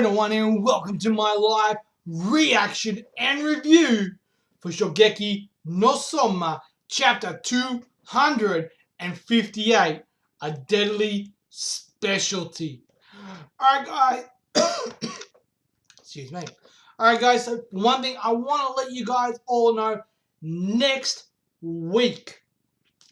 Hello everyone and welcome to my live reaction and review for Shogeki no Soma chapter 258, a deadly specialty. Alright guys, excuse me. Alright guys, so one thing I want to let you guys all know, next week.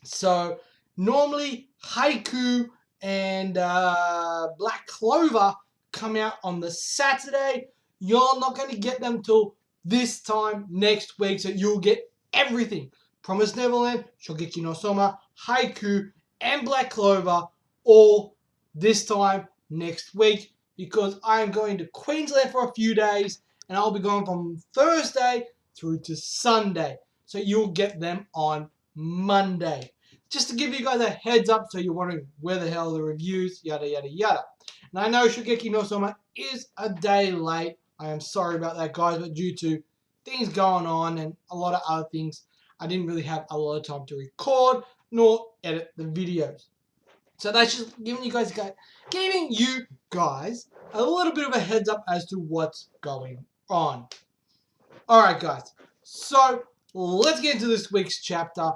So normally Haiku and Black Clover come out on the Saturday. You're not going to get them till this time next week, so you'll get everything. Promised Neverland, Shogeki no Soma, Haiku, and Black Clover all this time next week, because I am going to Queensland for a few days and I'll be going from Thursday through to Sunday. So you'll get them on Monday. Just to give you guys a heads up so you're wondering where the hell are the reviews, yada yada yada. And I know Shogeki no Soma is a day late. I am sorry about that, guys, but due to things going on and a lot of other things, I didn't really have a lot of time to record nor edit the videos. So that's just giving you guys a little bit of a heads up as to what's going on. Alright guys, so let's get into this week's chapter.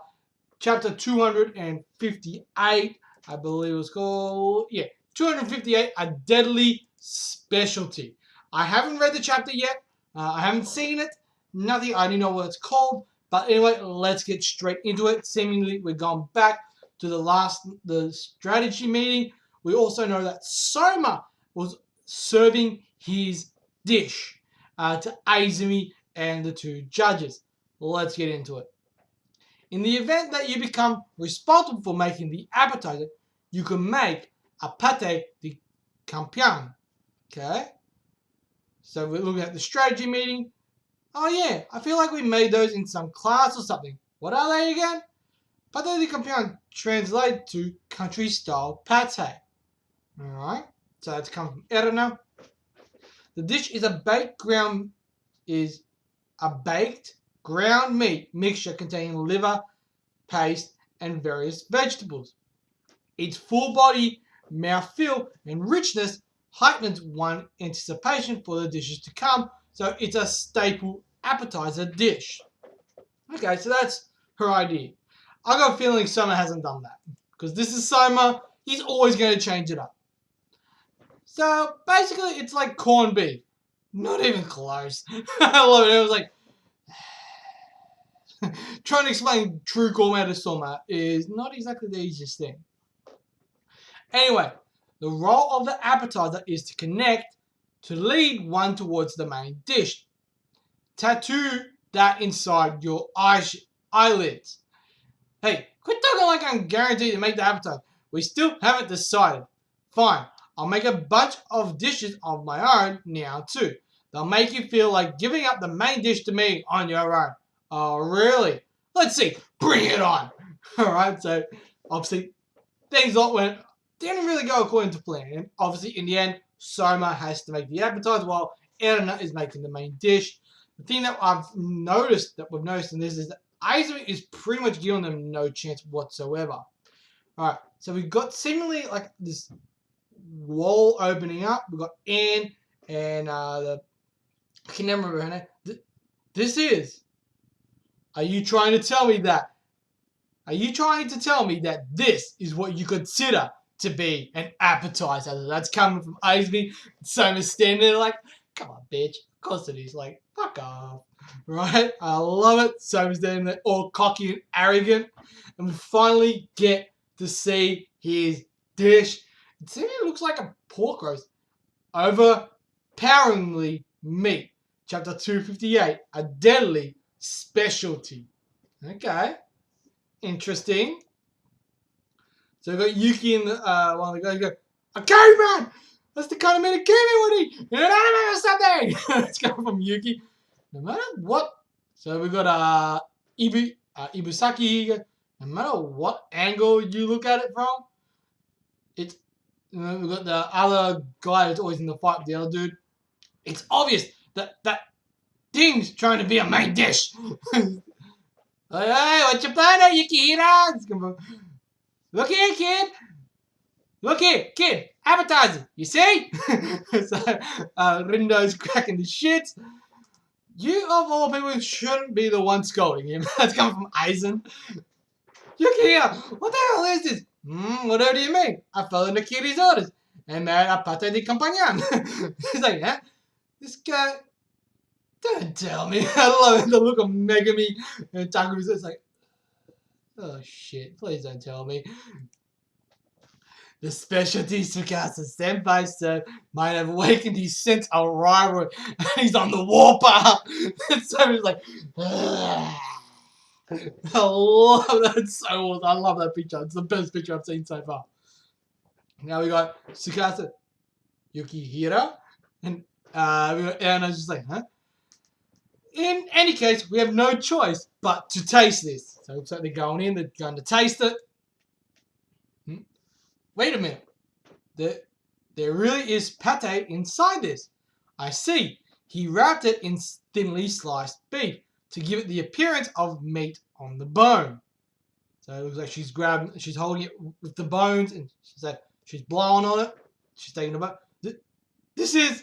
Chapter 258, I believe it was called. Yeah, 258, a deadly specialty. I haven't read the chapter yet. I haven't seen it. Nothing. I don't know what it's called. But anyway, let's get straight into it. Seemingly, we're going back to the strategy meeting. We also know that Soma was serving his dish to Izumi and the two judges. Let's get into it. In the event that you become responsible for making the appetizer, you can make a pate de campion. Okay? So we're looking at the strategy meeting. Oh yeah, I feel like we made those in some class or something. What are they again? Pate de campion translate to country style pate. Alright, so that's come from Erna. The dish is a baked ground meat mixture containing liver, paste, and various vegetables. Its full body, mouthfeel, and richness heightens one's anticipation for the dishes to come, so it's a staple appetizer dish. Okay, so that's her idea. I got a feeling Soma hasn't done that, because this is Soma. He's always going to change it up. So basically, it's like corned beef. Not even close. I love it. It was like, trying to explain true gourmet to Soma is not exactly the easiest thing. Anyway, the role of the appetizer is to connect, to lead one towards the main dish. Tattoo that inside your eyelids. Hey, quit talking like I'm guaranteed to make the appetizer. We still haven't decided. Fine, I'll make a bunch of dishes of my own now too. They'll make you feel like giving up the main dish to me on your own. Oh, really? Let's see. Bring it on. Alright, so obviously things didn't really go according to plan. And obviously in the end, Soma has to make the appetizer while Erna is making the main dish. The thing that we've noticed in this is that Izumi is pretty much giving them no chance whatsoever. Alright, so we've got seemingly like this wall opening up. We've got Anne and I can never remember her name. This is. Are you trying to tell me that? Are you trying to tell me that this is what you consider to be an appetizer? That's coming from Izumi. Soma's standing there like, come on, bitch. Of course it is. Like, fuck off. Right? I love it. Soma's standing there all cocky and arrogant. And we finally get to see his dish. It seems it looks like a pork roast. Overpoweringly meat. Chapter 258. A deadly specialty. Okay. Interesting. So we've got Yuki and one of the guys go, a caveman! That's the kind of man a caveman would eat! You know what I mean? Something! It's coming from Yuki. No matter what. So we've got Ibusaki. No matter what angle you look at it from, it's, we've got the other guy that's always in the fight with the other dude. It's obvious that thing's trying to be a main dish. Hey, what's your plan there, Yukihira? Look here, kid. Look here, kid. Appetizer, you see? So Rindo's cracking the shit. You, of all people, shouldn't be the one scolding him. That's coming from Aizen. Yukiya, what the hell is this? Whatever do you mean? I fell into Kiri's orders and married a pate de compagnon. He's like, huh? This guy, don't tell me. I love the look of Megami and Taku's just like, oh shit, please don't tell me. The specialty Tsukasa Senpai said might have awakened his sense of rivalry and he's on the warpath. And so he's like, ugh. I love that. It's so awesome. I love that picture. It's the best picture I've seen so far. Now we got Tsukasa Yukihira. And we got Erna's just like, huh? In any case, we have no choice but to taste this. So it looks like they're going in, they're going to taste it. Wait a minute. There really is pate inside this. I see. He wrapped it in thinly sliced beef to give it the appearance of meat on the bone. So it looks like she's holding it with the bones, and she's blowing on it. She's taking a bite. This is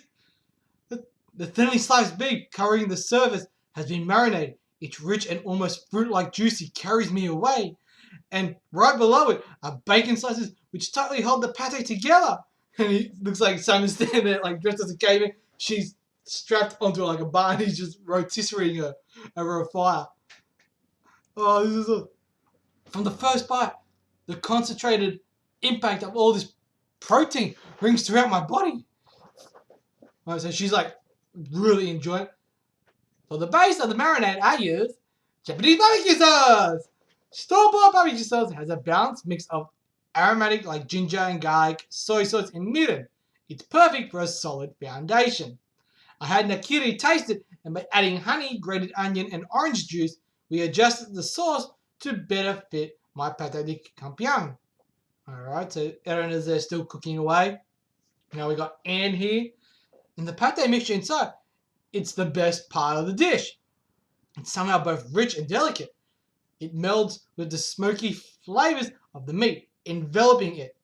the thinly sliced beef covering the surface has been marinated. It's rich and almost fruit-like juicy, carries me away. And right below it are bacon slices which tightly hold the pate together. And he looks like Simon's standing there like dressed as a caveman. She's strapped onto like a bar and he's just rotisserieing her over a fire. Oh, this is from the first bite, the concentrated impact of all this protein rings throughout my body. Right, so she's like really enjoying it. For the base of the marinade, I use Japanese barbecue sauce. Store-bought barbecue sauce has a balanced mix of aromatic like ginger and garlic, soy sauce, and mirin. It's perfect for a solid foundation. I had Nakiri taste it, and by adding honey, grated onion, and orange juice, we adjusted the sauce to better fit my pate de compagnon. Alright, so Erin is there still cooking away. Now we got Anne here. And the pate mixture inside, it's the best part of the dish. It's somehow both rich and delicate. It melds with the smoky flavors of the meat, enveloping it,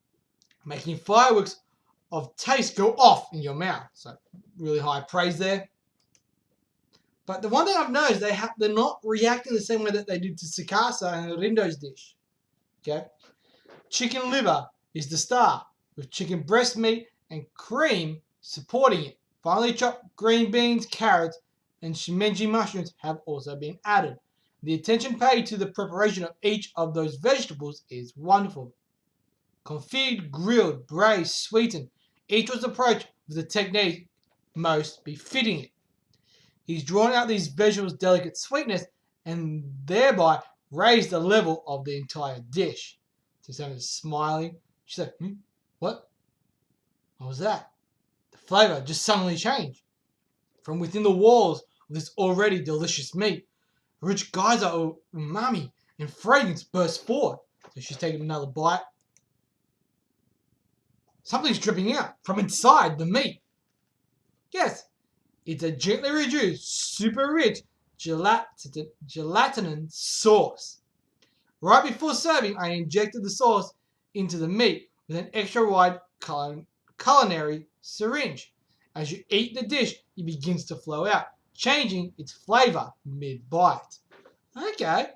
making fireworks of taste go off in your mouth. So really high praise there. But the one thing I've noticed, they're not reacting the same way that they did to Tsukasa and Rindo's dish. Okay, chicken liver is the star, with chicken breast meat and cream supporting it. Finely chopped green beans, carrots, and shimeji mushrooms have also been added. The attention paid to the preparation of each of those vegetables is wonderful. Confit, grilled, braised, sweetened, each was approached with the technique most befitting it. He's drawn out these vegetables' delicate sweetness and thereby raised the level of the entire dish. So Sam's smiling. She's like, what? What was that? The flavour just suddenly changed. From within the walls of this already delicious meat, a rich geyser of umami and fragrance burst forth. So she's taking another bite. Something's dripping out from inside the meat. Yes, it's a gently reduced, super rich gelatinous sauce. Right before serving, I injected the sauce into the meat with an extra wide culinary syringe. As you eat the dish, it begins to flow out, changing its flavour mid-bite. Okay,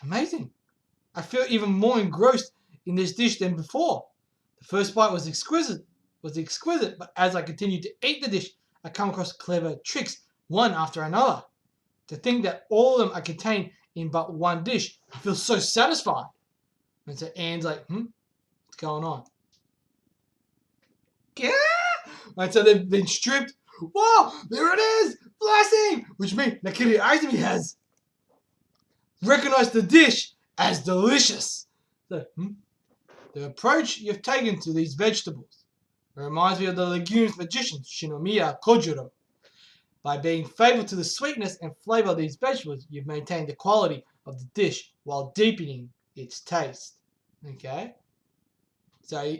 amazing. I feel even more engrossed in this dish than before. The first bite was exquisite, but as I continued to eat the dish, I come across clever tricks, one after another. To think that all of them are contained in but one dish, I feel so satisfied. And so Anne's like, what's going on? Yeah. And so they've been stripped. Whoa, there it is, blessing, which means Nakiri Izumi has recognized the dish as delicious. So, the approach you've taken to these vegetables reminds me of the legumes magician Shinomiya Kojiro. By being faithful to the sweetness and flavor of these vegetables, you've maintained the quality of the dish while deepening its taste. Okay? So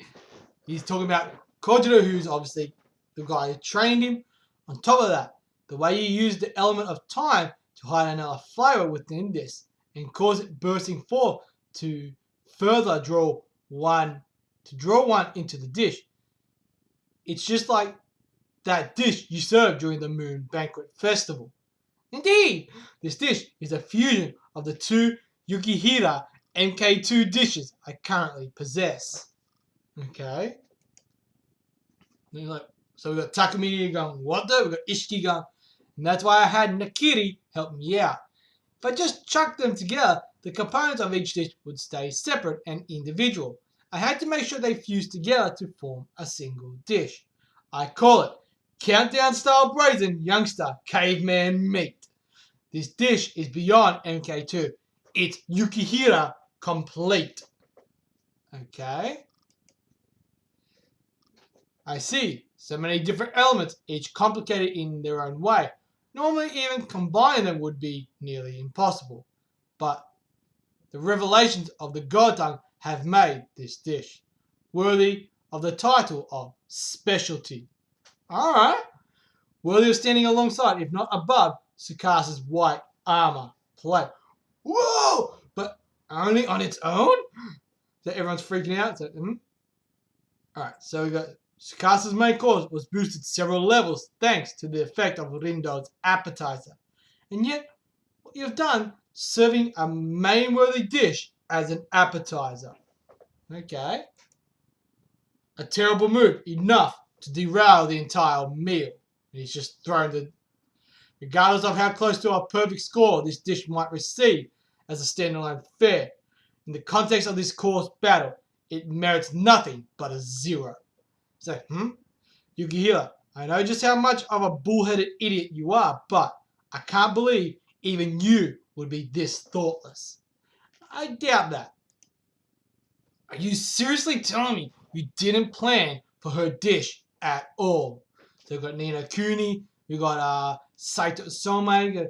he's talking about Kojiro, who's obviously the guy who trained him. On top of that, the way you use the element of time to hide another flavor within this and cause it bursting forth to further draw one into the dish. It's just like that dish you served during the Moon Banquet Festival. Indeed, this dish is a fusion of the two Yukihira MK2 dishes I currently possess. Okay. So we got Takumi going, what the? We got Ishiki going, and that's why I had Nakiri help me out. If I just chucked them together, the components of each dish would stay separate and individual. I had to make sure they fused together to form a single dish. I call it Countdown Style Brazen Youngster Caveman Meat. This dish is beyond MK2. It's Yukihira complete. Okay. I see. So many different elements, each complicated in their own way. Normally even combining them would be nearly impossible. But the revelations of the God Tongue have made this dish worthy of the title of specialty. Alright. Worthy of standing alongside, if not above, Tsukasa's white armor plate. Whoa! But only on its own? So everyone's freaking out. So, Alright, so we got Tsukasa's main course was boosted several levels thanks to the effect of Rindo's appetizer. And yet, what you've done, serving a main-worthy dish as an appetizer. Okay. A terrible move, enough to derail the entire meal. And he's just thrown the... Regardless of how close to a perfect score this dish might receive as a standalone fare, in the context of this course battle, it merits nothing but a 0. So, Yukihira, I know just how much of a bullheaded idiot you are, but I can't believe even you would be this thoughtless. I doubt that. Are you seriously telling me you didn't plan for her dish at all? So we've got Nina Kuni, we've got Saito Soma.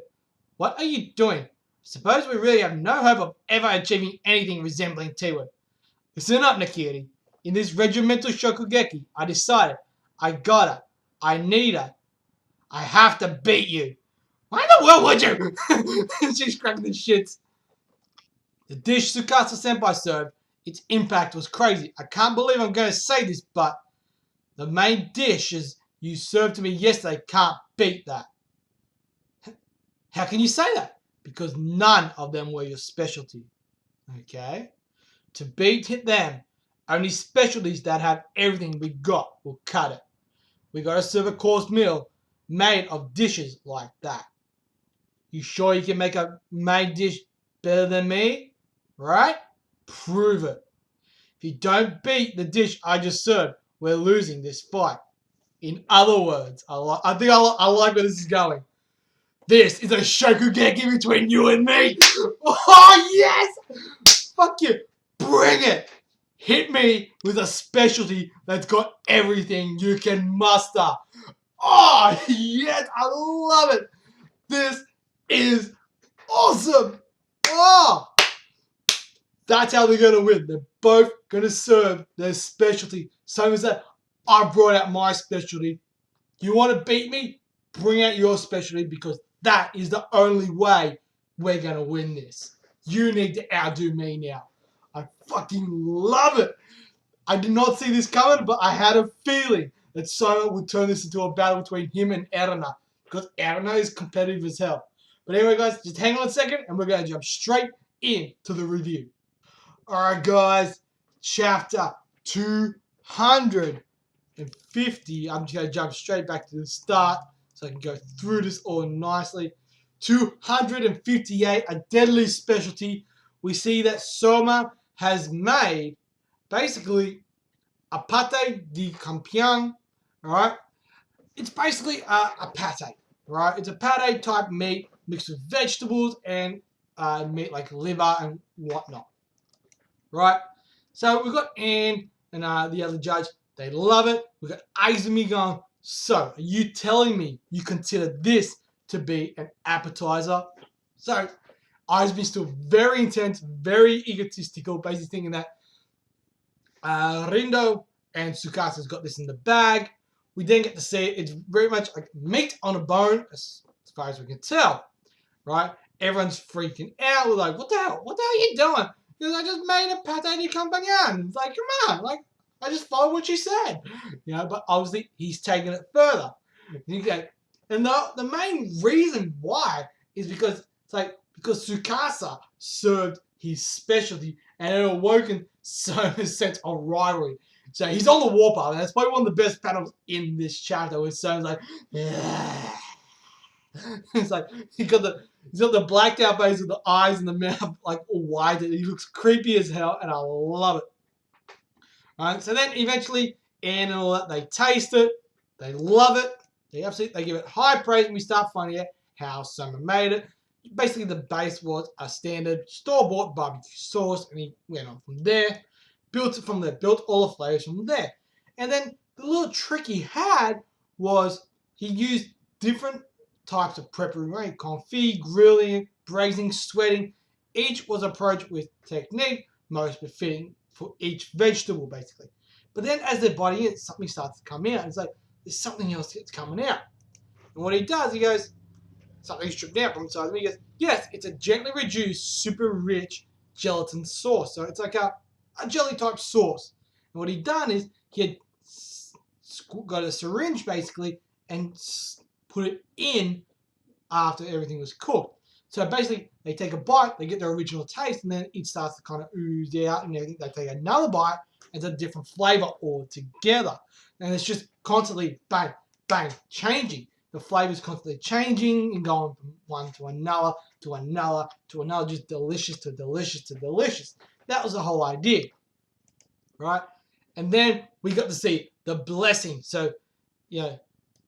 What are you doing? Suppose we really have no hope of ever achieving anything resembling T-Word. Listen up, Nakiri. In this regimental Shogeki, I decided I gotta, I need her, I have to beat you. Why in the world would you? She's cracking the shits. The dish Tsukasa Senpai served, its impact was crazy. I can't believe I'm going to say this, but the main dishes you served to me yesterday can't beat that. How can you say that? Because none of them were your specialty. Okay? To beat them, only specialties that have everything we got will cut it. We gotta serve a course meal made of dishes like that. You sure you can make a main dish better than me? Right? Prove it. If you don't beat the dish I just served, we're losing this fight. In other words, I like where this is going. This is a Shogeki between you and me. Oh, yes! Fuck you. Bring it. Hit me with a specialty that's got everything you can muster. Oh, yes, I love it. This is awesome. Oh, that's how they're going to win. They're both going to serve their specialty. Same as that, I brought out my specialty. You want to beat me? Bring out your specialty because that is the only way we're going to win this. You need to outdo me now. I fucking love it. I did not see this coming, but I had a feeling that Soma would turn this into a battle between him and Erina, because Erina is competitive as hell. But anyway, guys, just hang on a second, and we're going to jump straight into the review. Alright, guys, chapter 250. I'm just going to jump straight back to the start so I can go through this all nicely. 258, a deadly specialty. We see that Soma has made basically a pate de campion, alright? It's basically a pate, right? It's a pate type meat mixed with vegetables and meat like liver and whatnot, right? So we've got Anne and the other judge. They love it. We've got Izumi going, so are you telling me you consider this to be an appetizer? So Izumi's still very intense, very egotistical, basically thinking that Rindo and Tsukasa's got this in the bag. We didn't get to see it. It's very much like meat on a bone, as far as we can tell, right? Everyone's freaking out. We're like, what the hell? What the hell are you doing? Because I just made a pate de compagnon. It's like, come on. Like, I just followed what she said. You know, but obviously he's taking it further. And the main reason why is because it's like because Tsukasa served his specialty and it awoken Soma's sense of rivalry. So he's on the warpath, and that's probably one of the best panels in this chapter where Soma's like, yeah. It's like he's got the blacked out face with the eyes and the mouth like all wide. He looks creepy as hell, and I love it. Alright, so then eventually, Anne and all that, they taste it, they love it, they give it high praise, and we start finding out how Soma made it. Basically, the base was a standard store-bought barbecue sauce, and he went on from there, built it from there, built all the flavors from there. And then the little trick he had was he used different types of preparation, right? Confit, grilling, braising, sweating. Each was approached with technique most befitting for each vegetable, basically. But then as they're biting it, something starts to come out. It's like, there's something else that's coming out. And what he does, he goes, something's stripped out from inside. And he goes, yes, it's a gently reduced, super rich gelatin sauce. So it's like a jelly type sauce. And what he'd done is he had got a syringe, basically, and put it in after everything was cooked. So basically, they take a bite, they get their original taste, and then it starts to kind of ooze out and everything. They take another bite, and it's a different flavor altogether. And it's just constantly bang, bang, changing. The flavor's constantly changing and going from one to another, to another, to another, just delicious to delicious to delicious. That was the whole idea, right? And then we got to see the blessing. So, you know,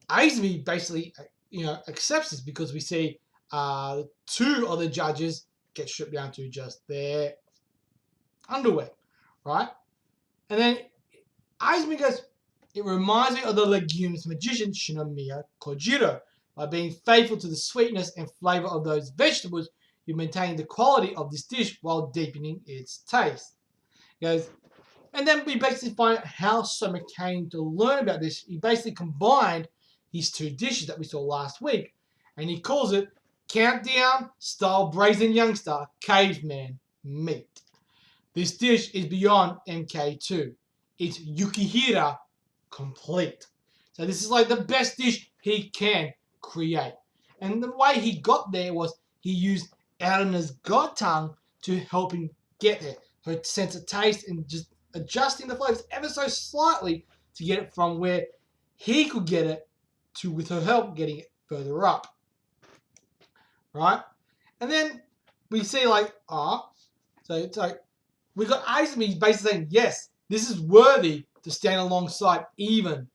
Izumi basically, you know, accepts this because we see two of the judges get stripped down to just their underwear, right? And then Izumi goes, it reminds me of the legumes magician Shinomiya Kojiro. By being faithful to the sweetness and flavor of those vegetables, you maintain the quality of this dish while deepening its taste. He goes, and then we basically find out how Soma came to learn about this. He basically combined his two dishes that we saw last week, and he calls it Countdown Style Brazen Youngster Caveman Meat. This dish is beyond MK2. It's Yukihira complete. So this is like the best dish he can create. And the way he got there was he used Erina's god tongue to help him get there. Her sense of taste and just adjusting the flavors ever so slightly to get it from where he could get it to, with her help, getting it further up. Right? And then we see like, so it's like, we got Izumi basically saying, yes, this is worthy to stand alongside even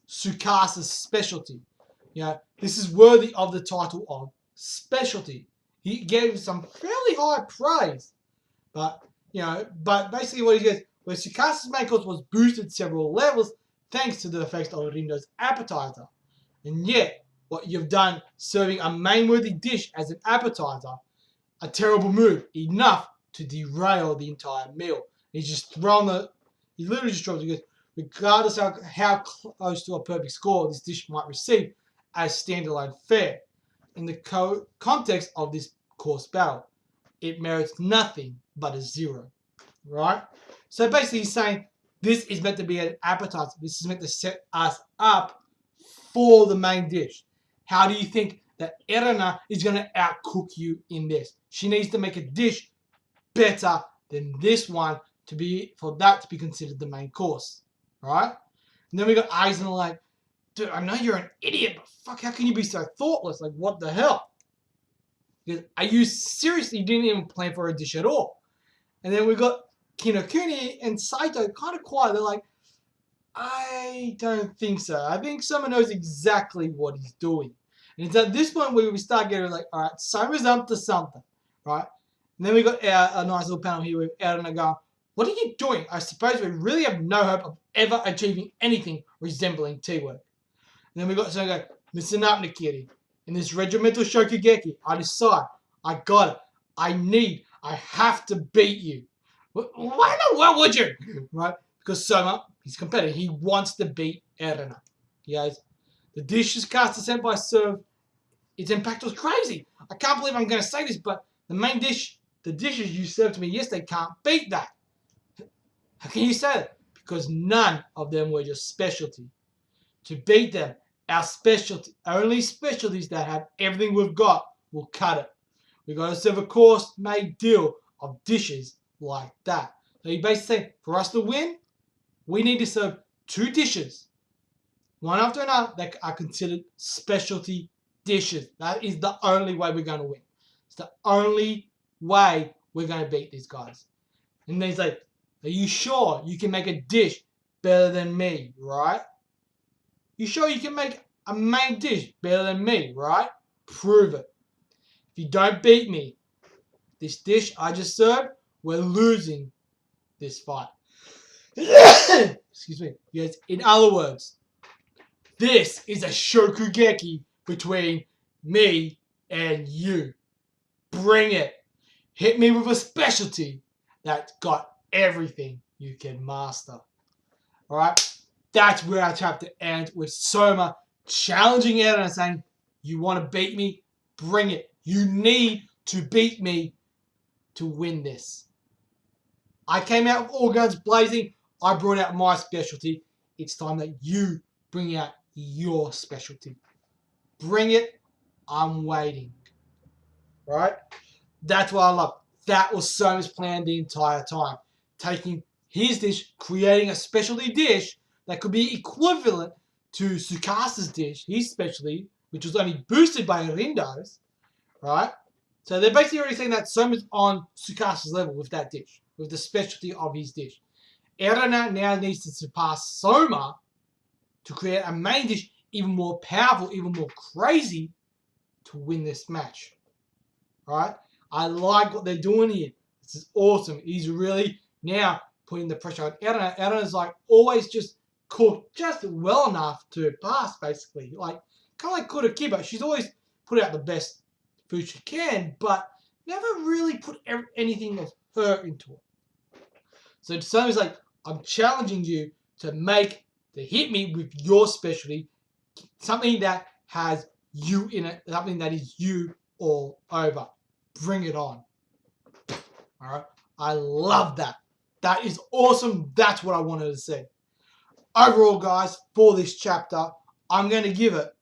Tsukasa's specialty. You know, this is worthy of the title of specialty. He gave some fairly high praise. But, you know, but basically what he goes, where Tsukasa's main course was boosted several levels thanks to the effects of Rindo's appetizer. And yet, what you've done serving a main-worthy dish as an appetizer, a terrible move, enough to derail the entire meal. He's just thrown he literally just drops it. He goes, regardless of how close to a perfect score this dish might receive as standalone fare, in the context of this course battle, it merits nothing but a 0. Right? So basically he's saying this is meant to be an appetizer. This is meant to set us up for the main dish. How do you think that Erina is going to outcook you in this? She needs to make a dish better than this one for that to be considered the main course. Right? And then we got Eisen like, dude, I know you're an idiot, but fuck, how can you be so thoughtless? Like, what the hell? Because are you seriously didn't even plan for a dish at all? And then we got Kinokuni and Saito kind of quiet. They're like, I don't think so. I think someone knows exactly what he's doing. And it's at this point where we start getting like, all right, Soma's up to something, right? And then we got a nice little panel here with Erina going, what are you doing? I suppose we really have no hope of ever achieving anything resembling teamwork. And then we got Soma go, listen up, Nikiri. In this regimental Shogeki, I decide, I got it. I have to beat you. Why in the world would you? Right? Because Soma, he's competitive. He wants to beat Erina. He goes, the dishes Caster Senpai served, its impact was crazy. I can't believe I'm going to say this, but the main dish, the dishes you served to me yesterday can't beat that. How can you say that? because none of them were just specialty. To beat them, our specialty, only specialties that have everything we've got will cut it. We got to serve a course-made deal of dishes like that. So you basically say, for us to win, we need to serve 2 dishes, one after another, that are considered specialty dishes. That is the only way we're going to win. It's the only way we're going to beat these guys. And they say, are you sure you can make a dish better than me, right? You sure you can make a main dish better than me, right? Prove it. If you don't beat me, this dish I just served, we're losing this fight. Excuse me. Yes, in other words, this is a Shogeki between me and you. Bring it. Hit me with a specialty that's got everything you can master. Alright? That's where our chapter ends, with Soma challenging Eren and saying, you want to beat me? Bring it. You need to beat me to win this. I came out with all guns blazing. I brought out my specialty. It's time that you bring out your specialty. Bring it. I'm waiting. Right? That's what I love. That was Soma's plan the entire time. Taking his dish, creating a specialty dish that could be equivalent to Tsukasa's dish, his specialty, which was only boosted by Rindo's, right? So they're basically already saying that Soma's on Tsukasa's level with that dish, with the specialty of his dish. Eren now needs to surpass Soma to create a main dish even more powerful, even more crazy to win this match. Alright? I like what they're doing here. This is awesome. He's really now putting the pressure on Eren. Eren is like always just cooked just well enough to pass, basically. Like, kind of like Kurokiba. She's always put out the best food she can, but never really put anything of her into it. So Soma's like, I'm challenging you to hit me with your specialty, something that has you in it, something that is you all over. Bring it on. Alright? I love that. That is awesome. That's what I wanted to see. Overall, guys, for this chapter, I'm going to give it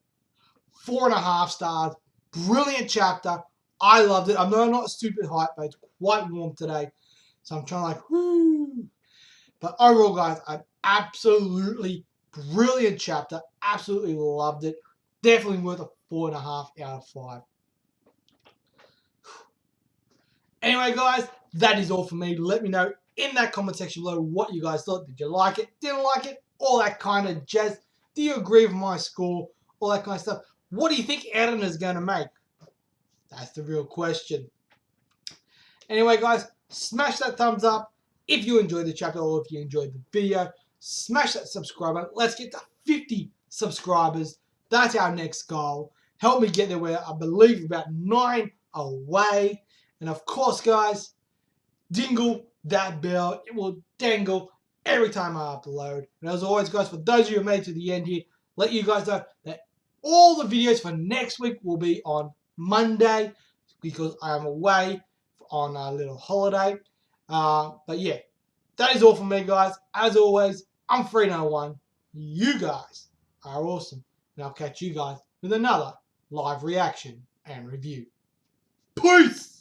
4.5 stars. Brilliant chapter. I loved it. I know I'm not super hyped, but it's quite warm today. So I'm trying to like, whoo. But overall, guys, an absolutely brilliant chapter. Absolutely loved it. Definitely worth a 4.5 out of 5. Anyway, guys, that is all for me. Let me know in that comment section below what you guys thought. Did you like it? Didn't like it? All that kind of jazz. Do you agree with my score? All that kind of stuff. What do you think Eren is going to make? That's the real question. Anyway, guys, smash that thumbs up if you enjoyed the chapter or if you enjoyed the video. Smash that subscribe button. Let's get to 50 subscribers. That's our next goal. Help me get there. Where I believe about 9 away. And of course, guys, dingle that bell. It will dangle every time I upload. And as always, guys, for those of you who made it to the end here, let you guys know that all the videos for next week will be on Monday because I am away on a little holiday. But yeah, that is all from me, guys. As always, I'm 301. You guys are awesome. And I'll catch you guys with another live reaction and review. Peace!